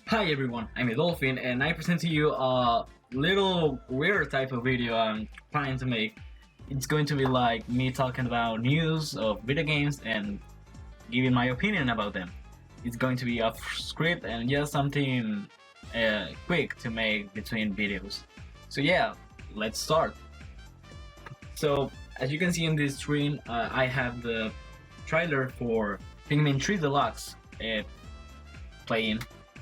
Hi everyone, I'm a dolphin and I present to you a little weird type of video I'm planning to make. It's going to be like me talking about news of video games and giving my opinion about them. It's going to be off script and just something quick to make between videos. So yeah, let's start. So as you can see in this screen, I have the trailer for Pikmin 3 Deluxe playing.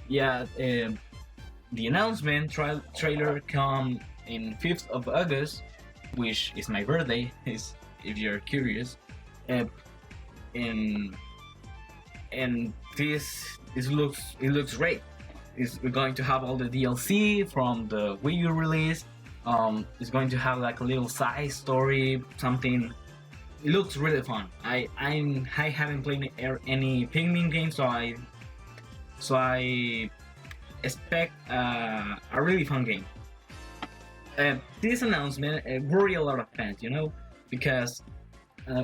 Yeah, the announcement trailer come in 5th of August, which is my birthday, is if you're curious. Uh, and and it looks great. We're going to have all the DLC from the Wii U release. It's going to have like a little side story, something. It looks really fun. I haven't played any Pikmin game, so I expect a really fun game. This announcement worried a lot of fans, because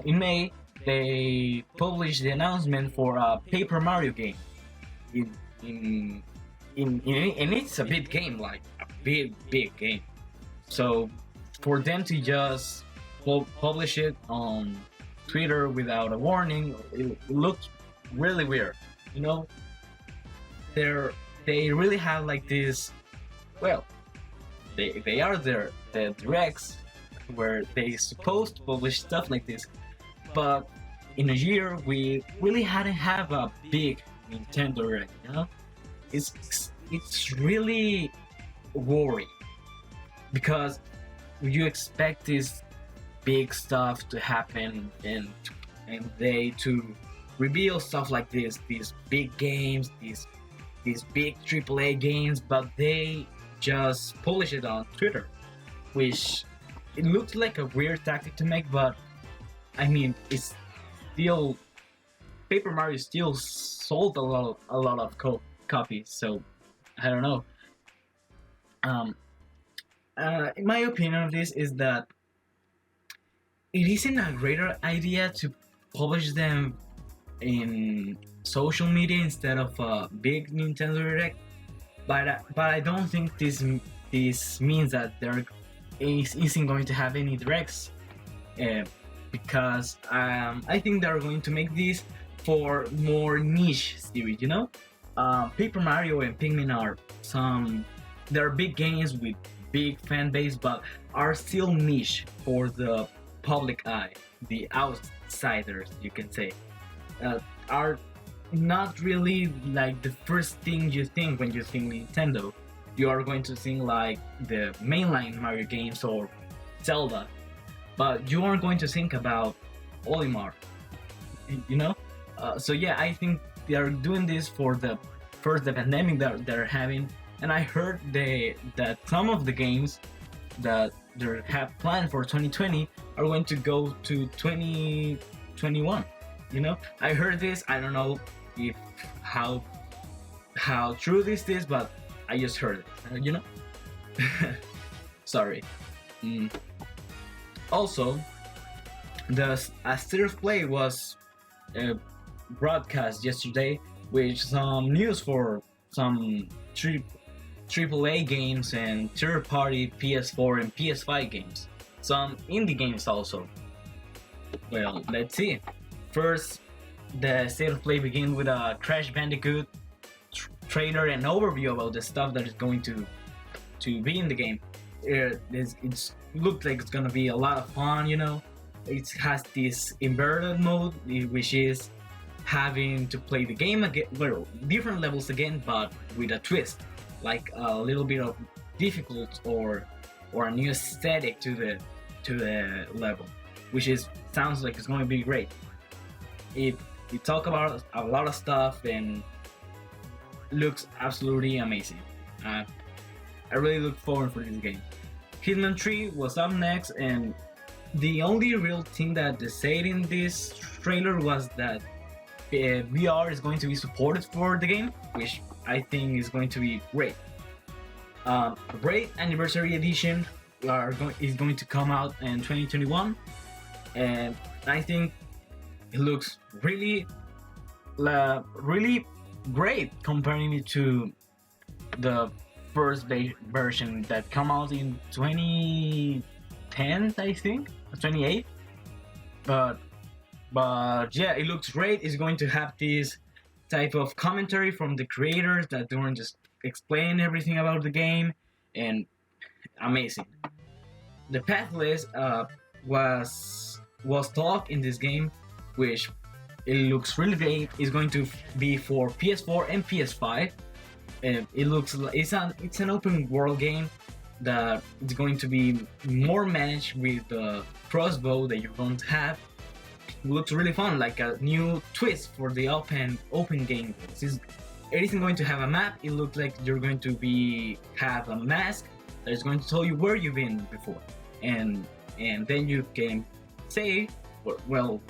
in May they published the announcement for a Paper Mario game. In in and it's a big game, like a big game. So for them to just publish it on Twitter without a warning, it looked really weird. You know, they're they really have like this. Well, they are the directs where they supposed to publish stuff like this, but in a year we really hadn't have a big Nintendo Direct. It's really worrying because you expect this big stuff to happen and they to reveal stuff like this, these big games, these big AAA games, but they just publish it on Twitter, which it looks like a weird tactic to make, but I mean, it's still Paper Mario still sold a lot of copies, so I don't know. Um, in my opinion of this is that it isn't a greater idea to publish them in social media instead of a big Nintendo Direct. But I don't think this means that there isn't going to have any directs, uh, because I think they're going to make this for more niche series. Paper Mario and Pikmin are they're big games with big fan base, but are still niche for the public eye, the outsiders, you can say, are not really like the first thing you think when you think Nintendo. You are going to think like the mainline Mario games or Zelda, but you aren't going to think about Olimar, you know? So yeah, I think they are doing this for the pandemic that they're having, and I heard that some of the games that they have planned for 2020 are going to go to 2021. I heard this. I don't know if how true this is, but I just heard it. Sorry. Mm. Also, the State of Play was uh, broadcast yesterday with some news for some AAA games and third-party PS4 and PS5 games. Some indie games also. Well, let's see. First, the State of Play begins with a Crash Bandicoot trailer and overview about the stuff that is going to be in the game. It looks like it's gonna be a lot of fun. It has this inverted mode, which is having to play the game again, well, different levels again, but with a twist, like a little bit of difficult or a new aesthetic to the level, which sounds like it's going to be great. It talk about a lot of stuff and looks absolutely amazing. I really look forward for this game. Hitman 3 was up next, and the only real thing that they said in this trailer was that VR is going to be supported for the game, which I think is going to be great. Great Anniversary Edition is going to come out in 2021, and I think it looks really great comparing it to the first version that come out in 2010, I think, 28. But yeah, it looks great. It's going to have this type of commentary from the creators that don't just explain everything about the game, and amazing. The path list was talk in this game, which it looks really great. It's going to be for PS4 and PS5. And it looks like it's an open world game that is going to be more managed with the crossbow that you don't have. It looks really fun, like a new twist for the open game. It isn't going to have a map. It looks like you're going to have a mask that is going to tell you where you've been before, and then you can say, well,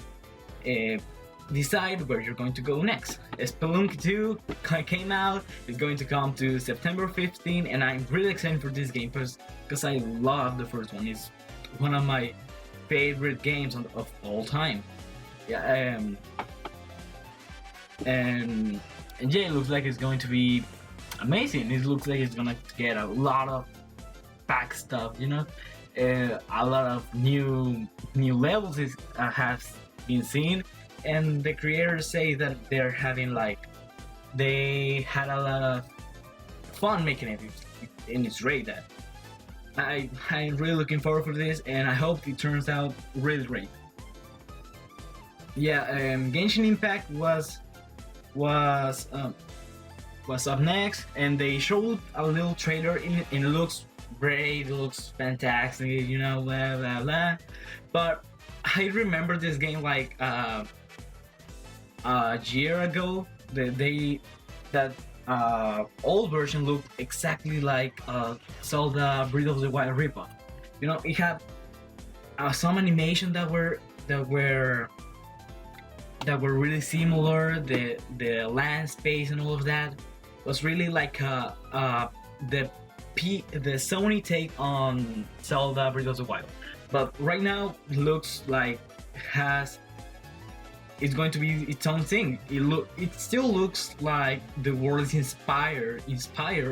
decide where you're going to go next. Spelunky 2 came out. It's going to come to September 15, and I'm really excited for this game because I love the first one. It's one of my favorite games of all time. Yeah, and yeah, it looks like it's going to be amazing. It looks like it's gonna get a lot of back stuff, you know, a lot of new levels has been seen, and the creators say that they had a lot of fun making it, and it's great. That I'm really looking forward for this, and I hope it turns out really great. Yeah, Genshin Impact was up next, and they showed a little trailer and it looks great, it looks fantastic, you know, blah blah blah. But I remember this game like a year ago. That old version looked exactly like Zelda Breath of the Wild ripoff. You know, it had some animation that were really similar. The land space and all of that was really like the Sony take on Zelda Breath of the Wild. But right now it looks like it's going to be its own thing. It still looks like the world is inspired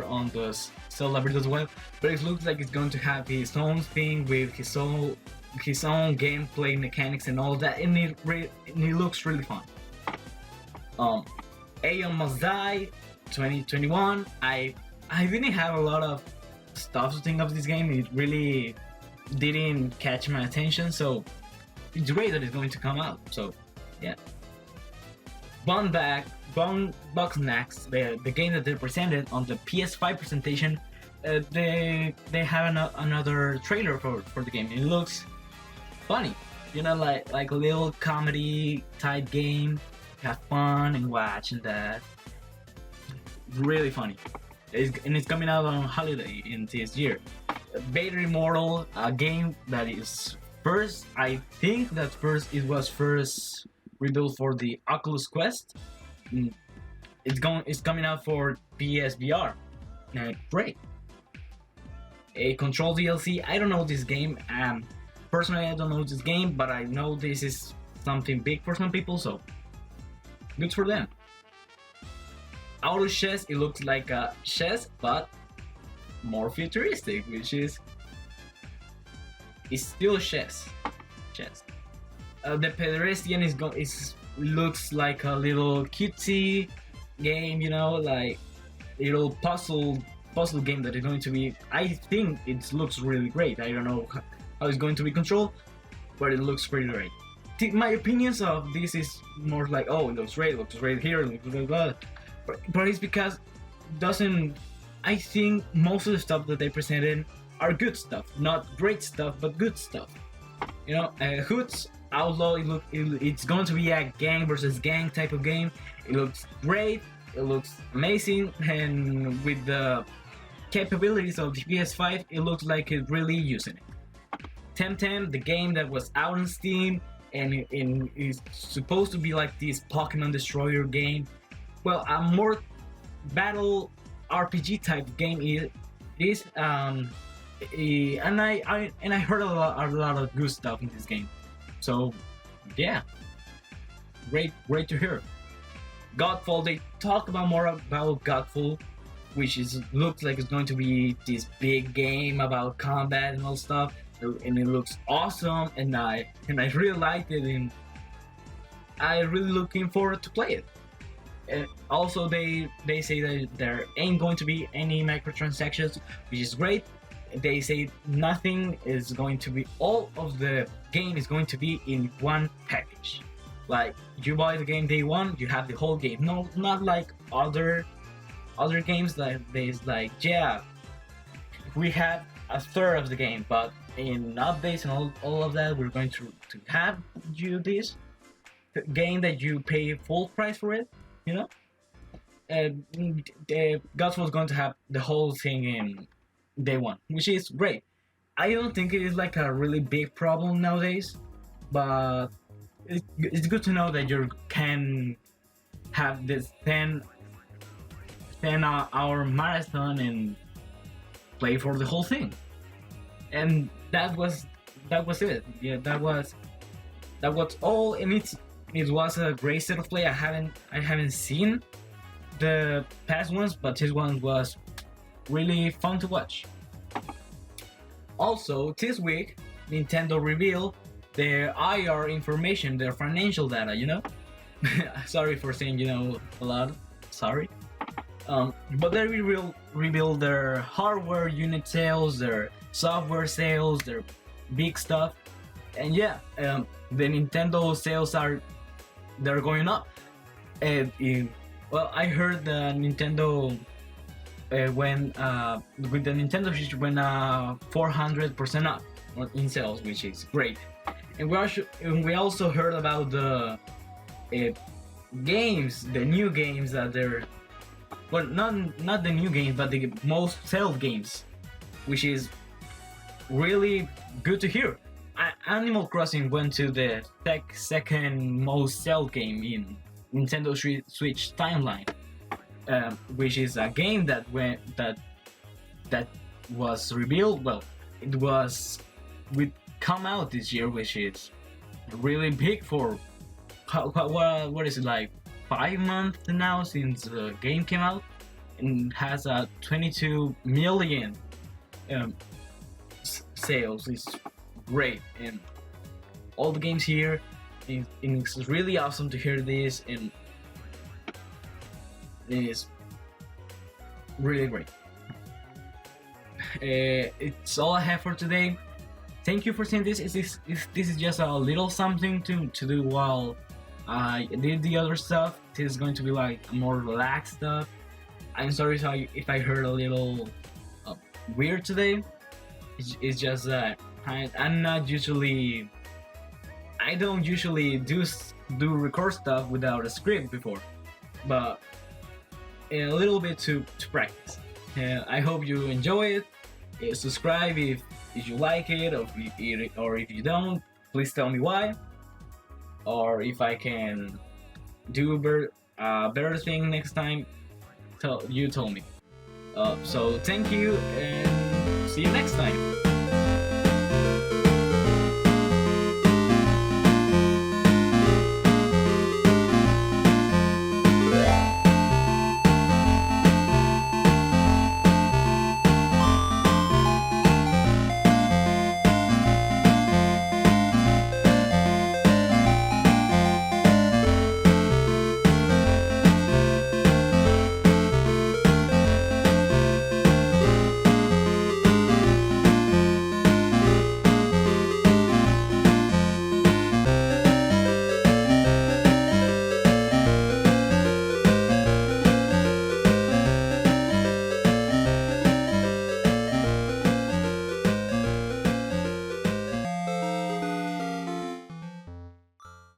on the Zelda Breath of the Wild, but it looks like it's going to have his own thing with his own gameplay mechanics and all that, and it looks really fun. Aeon Must Die 2021. I didn't have a lot of stuff to think of this game. It really didn't catch my attention, so it's great that it's going to come out. So yeah. Bugsnax, the game that they presented on the PS5 presentation, they have another trailer for the game. It looks funny, you know, like a little comedy type game. Have fun and watching that. Really funny. It's coming out on holiday in this year. Vader Immortal, a game that is first. I think that it was first rebuilt for the Oculus Quest. It's coming out for PSVR. Great. A Control DLC. I don't know this game. Personally, I don't know this game, but I know this is something big for some people, so good for them. Auto Chess. It looks like a chess, but more futuristic, which is still chess. The Pedestrian looks like a little cutesy game, you know, like little puzzle game that is going to be. I think it looks really great. I don't know how it's going to be controlled, but it looks pretty great. My opinions of this is more like, oh, it looks great here, it looks blah, blah. But it's because I think most of the stuff that they presented are good stuff, not great stuff, but good stuff. You know, Hoots Outlaw, it's going to be a gang versus gang type of game. It looks great, it looks amazing, and with the capabilities of the PS5, it looks like it's really using it. Temtem, the game that was out on Steam, and is supposed to be like this Pokemon Destroyer game. Well, a more battle RPG type game is and I heard a lot of good stuff in this game. So yeah, great to hear. Godfall, they talked more about Godfall, which is looks like it's going to be this big game about combat and all stuff, and it looks awesome, and I really liked it, and I really looking forward to play it. And also, they say that there ain't going to be any microtransactions, which is great. They say nothing is going to be, all of the game is going to be in one package. Like, you buy the game day one, you have the whole game. No, not like other games that there's like, yeah, we have a third of the game, but in updates and all of that, we're going to have you this game that you pay full price for it, you know. God's was going to have the whole thing in day one, which is great. I don't think it is like a really big problem nowadays, but it's good to know that you can have this 10-hour marathon and play for the whole thing. And that was it. Yeah, that was all, and it was a great set of play. I haven't seen the past ones, but this one was really fun to watch. Also, this week, Nintendo revealed their IR information, their financial data, you know? Sorry for saying, you know, a lot. Sorry. But they reveal their hardware unit sales, their software sales, their big stuff. And yeah, the Nintendo sales they're going up. Well, I heard the Nintendo with the Nintendo Switch went 400% up in sales, which is great. And we also heard about the games, the new games that they're, well, not the new games, but the most sold games, which is really good to hear. Animal Crossing went to the second most sold game in Nintendo Switch timeline, which is a game that was revealed. Well, it was come out this year, which is really big for what is it, like 5 months now since the game came out, and has a 22 million sales. It's great, and all the games here, it's really awesome to hear this, and it is really great. It's all I have for today. Thank you for seeing this. This is just a little something to do while I did the other stuff. This is going to be like a more relaxed stuff. I'm sorry if I heard a little weird today. It's just that I don't usually do record stuff without a script before, but a little bit to practice. I hope you enjoy it. Subscribe if you like it, or if you don't, please tell me why, or if I can do a better thing next time. Tell me. So thank you, and see you next time.